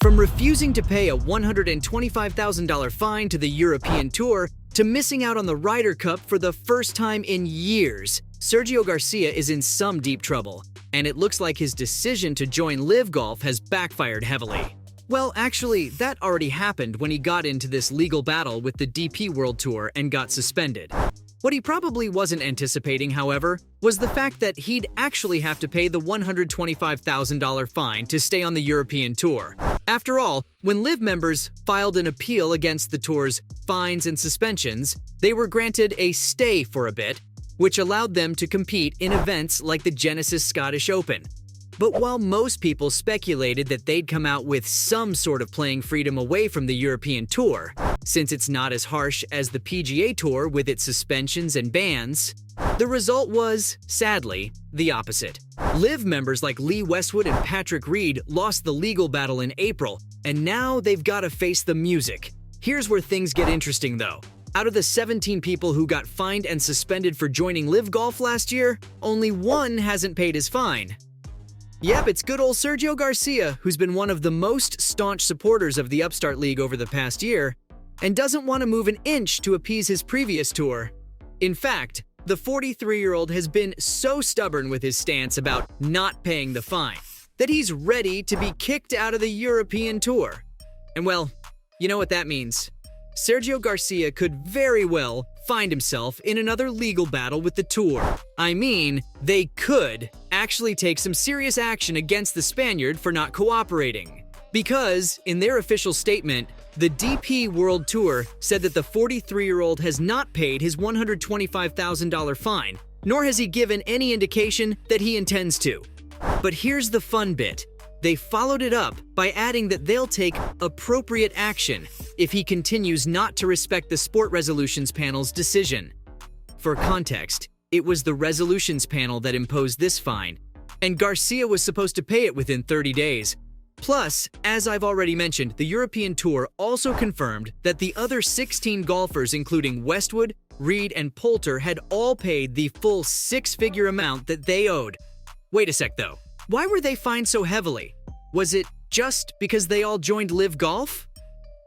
From refusing to pay a $125,000 fine to the European Tour to missing out on the Ryder Cup for the first time in years, Sergio Garcia is in some deep trouble, and it looks like his decision to join LIV Golf has backfired heavily. Well, actually, that already happened when he got into this legal battle with the DP World Tour and got suspended. What he probably wasn't anticipating, however, was the fact that he'd actually have to pay the $125,000 fine to stay on the European Tour. After all, when LIV members filed an appeal against the tour's fines and suspensions, they were granted a stay for a bit, which allowed them to compete in events like the Genesis Scottish Open. But while most people speculated that they'd come out with some sort of playing freedom away from the European Tour, since it's not as harsh as the PGA Tour with its suspensions and bans, the result was, sadly, the opposite. LIV members like Lee Westwood and Patrick Reed lost the legal battle in April, and now they've got to face the music. Here's where things get interesting, though. Out of the 17 people who got fined and suspended for joining LIV Golf last year, only one hasn't paid his fine. Yep, it's good old Sergio Garcia, who's been one of the most staunch supporters of the Upstart League over the past year, and doesn't want to move an inch to appease his previous tour. In fact, the 43-year-old has been so stubborn with his stance about not paying the fine that he's ready to be kicked out of the European Tour. And well, you know what that means. Sergio Garcia could very well find himself in another legal battle with the tour. I mean, they could actually take some serious action against the Spaniard for not cooperating. Because, in their official statement, the DP World Tour said that the 43-year-old has not paid his $125,000 fine, nor has he given any indication that he intends to. But here's the fun bit. They followed it up by adding that they'll take appropriate action if he continues not to respect the Sport Resolutions Panel's decision. For context, it was the Resolutions Panel that imposed this fine, and Garcia was supposed to pay it within 30 days. Plus, as I've already mentioned, the European Tour also confirmed that the other 16 golfers, including Westwood, Reed, and Poulter, had all paid the full six-figure amount that they owed. Wait a sec, though. Why were they fined so heavily? Was it just because they all joined LIV Golf?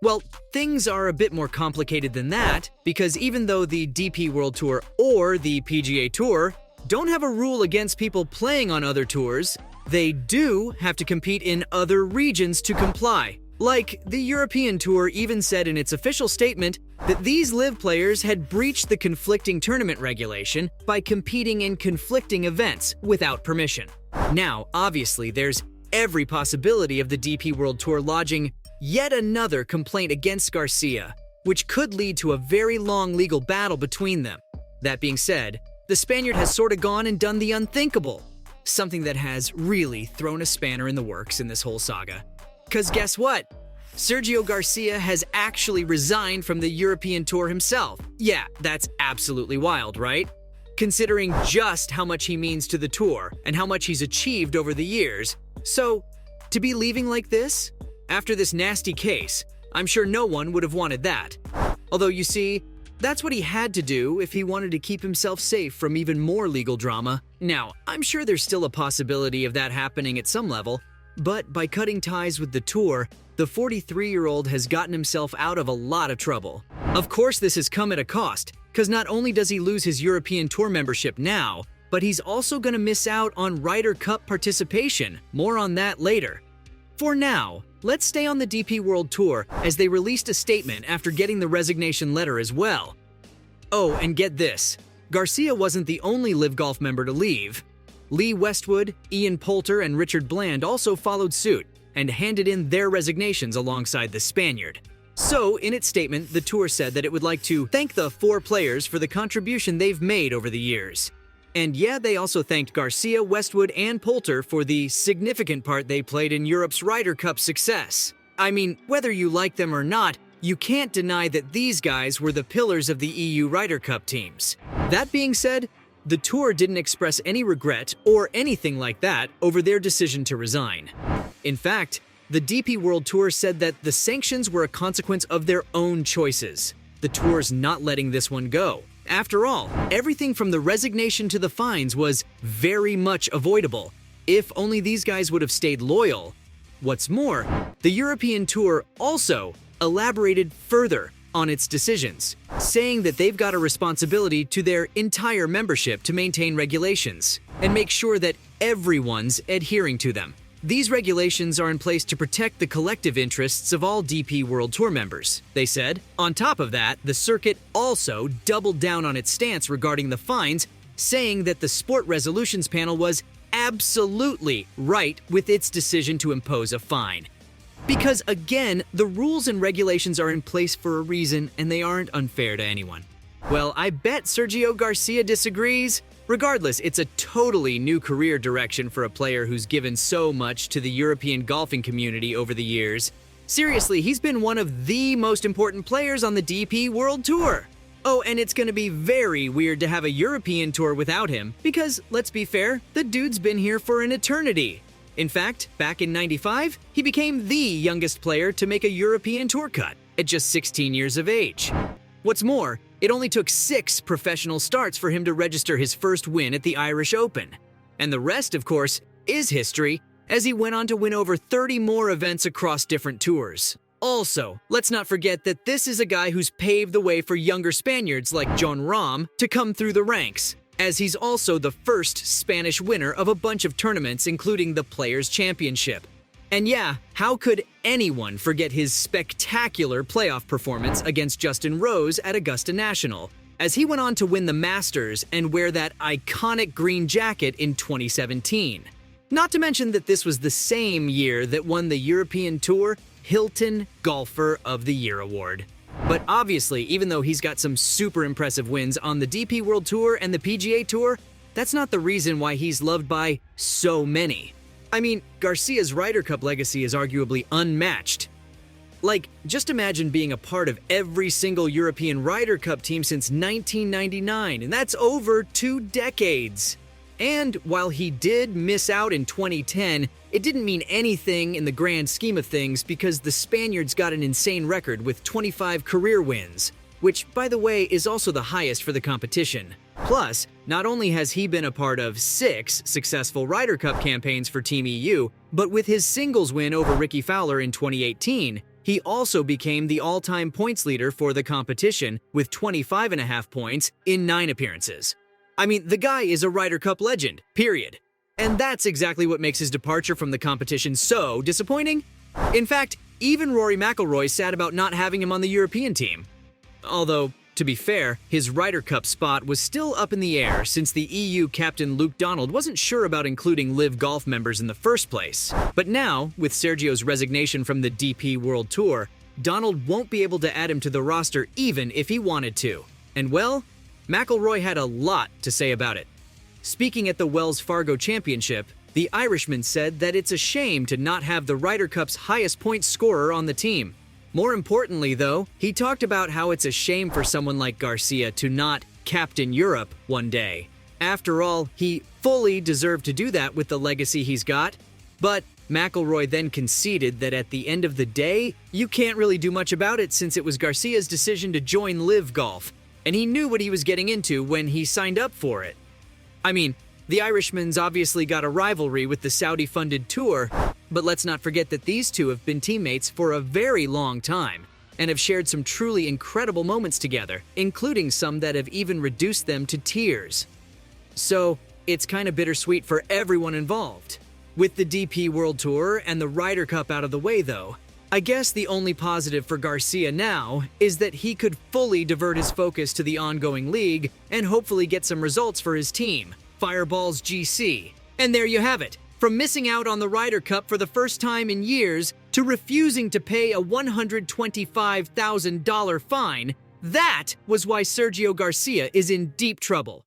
Well, things are a bit more complicated than that, because even though the DP World Tour or the PGA Tour don't have a rule against people playing on other tours, they do have to compete in other regions to comply. Like, the European Tour even said in its official statement that these LIV players had breached the conflicting tournament regulation by competing in conflicting events without permission. Now, obviously, there's every possibility of the DP World Tour lodging yet another complaint against Garcia, which could lead to a very long legal battle between them. That being said, the Spaniard has sort of gone and done the unthinkable, something that has really thrown a spanner in the works in this whole saga. 'Cause guess what? Sergio Garcia has actually resigned from the European Tour himself. Yeah, that's absolutely wild, right? Considering just how much he means to the tour and how much he's achieved over the years. So, to be leaving like this, after this nasty case, I'm sure no one would have wanted that. Although, you see, that's what he had to do if he wanted to keep himself safe from even more legal drama. Now, I'm sure there's still a possibility of that happening at some level, but by cutting ties with the tour, the 43-year-old has gotten himself out of a lot of trouble. Of course, this has come at a cost, because not only does he lose his European Tour membership now, but he's also going to miss out on Ryder Cup participation. More on that later. For now, let's stay on the DP World Tour as they released a statement after getting the resignation letter as well. Oh, and get this. Garcia wasn't the only LIV Golf member to leave. Lee Westwood, Ian Poulter, and Richard Bland also followed suit and handed in their resignations alongside the Spaniard. So, in its statement, the tour said that it would like to thank the four players for the contribution they've made over the years. And yeah, they also thanked Garcia, Westwood, and Poulter for the significant part they played in Europe's Ryder Cup success. I mean, whether you like them or not, you can't deny that these guys were the pillars of the EU Ryder Cup teams. That being said, the tour didn't express any regret or anything like that over their decision to resign. In fact, the DP World Tour said that the sanctions were a consequence of their own choices. The tour's not letting this one go. After all, everything from the resignation to the fines was very much avoidable, if only these guys would have stayed loyal. What's more, the European Tour also elaborated further on its decisions, saying that they've got a responsibility to their entire membership to maintain regulations and make sure that everyone's adhering to them. These regulations are in place to protect the collective interests of all DP World Tour members, they said. On top of that, the circuit also doubled down on its stance regarding the fines, saying that the Sport Resolutions Panel was absolutely right with its decision to impose a fine. Because again, the rules and regulations are in place for a reason and they aren't unfair to anyone. Well, I bet Sergio Garcia disagrees. Regardless, it's a totally new career direction for a player who's given so much to the European golfing community over the years. Seriously, he's been one of the most important players on the DP World Tour. Oh, and it's gonna be very weird to have a European Tour without him, because, let's be fair, the dude's been here for an eternity. In fact, back in '95, he became the youngest player to make a European Tour cut at just 16 years of age. What's more, it only took 6 professional starts for him to register his first win at the Irish Open. And the rest, of course, is history, as he went on to win over 30 more events across different tours. Also, let's not forget that this is a guy who's paved the way for younger Spaniards like Jon Rahm to come through the ranks, as he's also the first Spanish winner of a bunch of tournaments, including the Players' Championship. And yeah, how could anyone forget his spectacular playoff performance against Justin Rose at Augusta National, as he went on to win the Masters and wear that iconic green jacket in 2017. Not to mention that this was the same year that won the European Tour Hilton Golfer of the Year award. But obviously, even though he's got some super impressive wins on the DP World Tour and the PGA Tour, that's not the reason why he's loved by so many. I mean, Garcia's Ryder Cup legacy is arguably unmatched. Like, just imagine being a part of every single European Ryder Cup team since 1999, and that's over 2 decades. And while he did miss out in 2010, it didn't mean anything in the grand scheme of things because the Spaniards got an insane record with 25 career wins, which, by the way, is also the highest for the competition. Plus, not only has he been a part of 6 successful Ryder Cup campaigns for Team EU, but with his singles win over Ricky Fowler in 2018, he also became the all-time points leader for the competition with 25.5 points in 9 appearances. I mean, the guy is a Ryder Cup legend, period. And that's exactly what makes his departure from the competition so disappointing. In fact, even Rory McIlroy sad about not having him on the European team. Although, to be fair, his Ryder Cup spot was still up in the air since the EU captain Luke Donald wasn't sure about including LIV Golf members in the first place. But now, with Sergio's resignation from the DP World Tour, Donald won't be able to add him to the roster even if he wanted to. And well, McIlroy had a lot to say about it. Speaking at the Wells Fargo Championship, the Irishman said that it's a shame to not have the Ryder Cup's highest point scorer on the team. More importantly, though, he talked about how it's a shame for someone like Garcia to not captain Europe one day. After all, he fully deserved to do that with the legacy he's got. But McIlroy then conceded that at the end of the day, you can't really do much about it since it was Garcia's decision to join LIV Golf, and he knew what he was getting into when he signed up for it. I mean, the Irishman's obviously got a rivalry with the Saudi-funded tour, but let's not forget that these two have been teammates for a very long time and have shared some truly incredible moments together, including some that have even reduced them to tears. So, it's kind of bittersweet for everyone involved. With the DP World Tour and the Ryder Cup out of the way, though, I guess the only positive for Garcia now is that he could fully divert his focus to the ongoing league and hopefully get some results for his team, Fireballs GC. And there you have it. From missing out on the Ryder Cup for the first time in years to refusing to pay a $125,000 fine, that was why Sergio Garcia is in deep trouble.